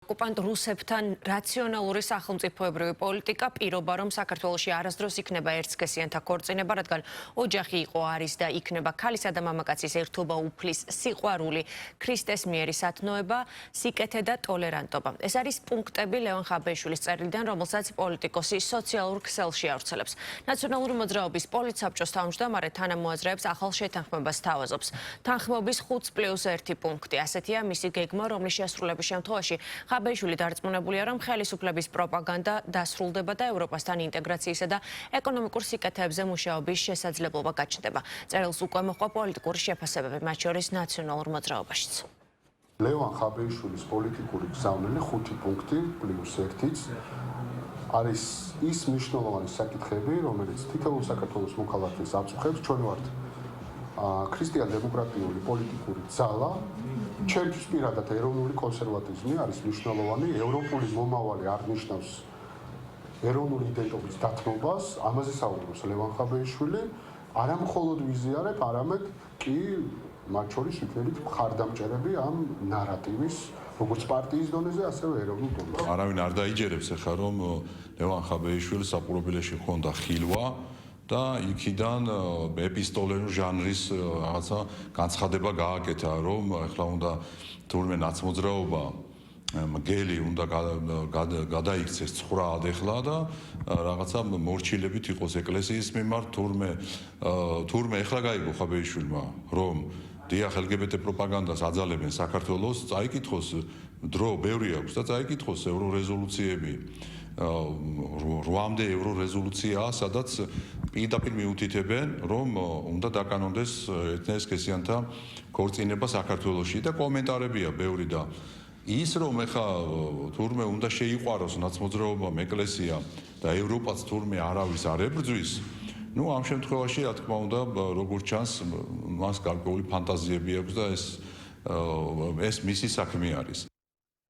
ოკუპანტ რუსებთან რაციონალური სახელმწიფოებრივი პოლიტიკა პირობა, რომ საქართველოში არასდროს იქნება ერთსქესიანთა ქორწინება, რადგან ოჯახი იყო, არის და იქნება ქალისა და მამაკაცის ერთობა, უფლის, სიყვარული, ქრისტეს მიერი სათნოება, სიკეთე და ტოლერანტობა. ეს არის პუნქტები ლევან ხაბეიშვილის წერილიდან, რომელსაც პოლიტიკოსი სოციალურ ქსელში ავრცელებს. ნაციონალური მოძრაობის პოლიტსაბჭოს თავმჯდომარე თანამოაზრეებს ახალ შეთანხმებას თავაზობს. თანხმობის 5+1 პუნქტი. ასეთია მისი გეგმა, რომლის შესრულების შემთხვევაში ხაბეიშვილი დარწმუნებულია, რომ ხელისუფლების პროპაგანდა დასრულდება და ევროპასთან ინტეგრაციისა და ეკონომიკურ სიკეთეებზე მუშაობის შესაძლებლობა გაჩნდება. წერილს უკვე მოჰყვა პოლიტიკური შეფასებები, მათ შორის ნაციონალურ მოძრაობაშიც. ლევან ხაბეიშვილის პოლიტიკური გზავნილი 5 პუნქტი +1-იც არის ის მნიშვნელოვანი საკითხები, რომელიც თითოეულ საქართველოს მოქალაქეს აწუხებს. ჩვენ ვართ ქრისტიან-დემოკრატიული პოლიტიკური ძალა. ჩემთვის პირადად ეროვნული კონსერვატიზმი არის მნიშვნელოვანი. ევროპული მომავალი არ ნიშნავს ეროვნული იდენტობის დათმობას. ამაზე საუბრობს ლევან ხაბეიშვილი. არა მხოლოდ ვიზიარებ, არამედ კი მათ შორის ვიქნებით მხარდამჭერები ამ ნარატივის, როგორც პარტიის დონეზე, ასევე ეროვნულ დონეზე. არავინ არ დაიჯერებს ახლა, რომ ლევან ხაბეიშვილს საპყრობილეში ჰქონდა ხილვა და იქიდან ეპისტოლური ჟანრის რაღაცა განცხადება გააკეთა, რომ ახლა უნდა თურმე ნაცმოძრაობა მგელი უნდა გადაიქცეს ცხრად ახლა და რაღაცა მორჩილებით იყოს ეკლესიის მიმართ, თურმე ახლა გაიგო ხაბეიშვილმა, რომ დიახ LGBT პროპაგანდას აძალებენ საქართველოს, წაიკითხოს დრო ბევრი აქვს და წაიკითხოს ევრორეზოლუციები. 8-მდე ევრორეზოლუციაა, სადაც პირდაპირ მიუთითებენ, რომ უნდა დაკანონდეს ერთნაირსქესიანთა ქორწინება საქართველოში და კომენტარებია ბევრი და ის რომ ეხა თურმე უნდა შეიყვაროს ნაცმოძრაობამ ეკლესია და ევროპაც თურმე არავის არ ებრძვის, ну ამ შემთხვევაში რა თქმა უნდა როგორც ჩანს მას გარკვეული ფანტაზიები აქვს და ეს მისი საქმე არის.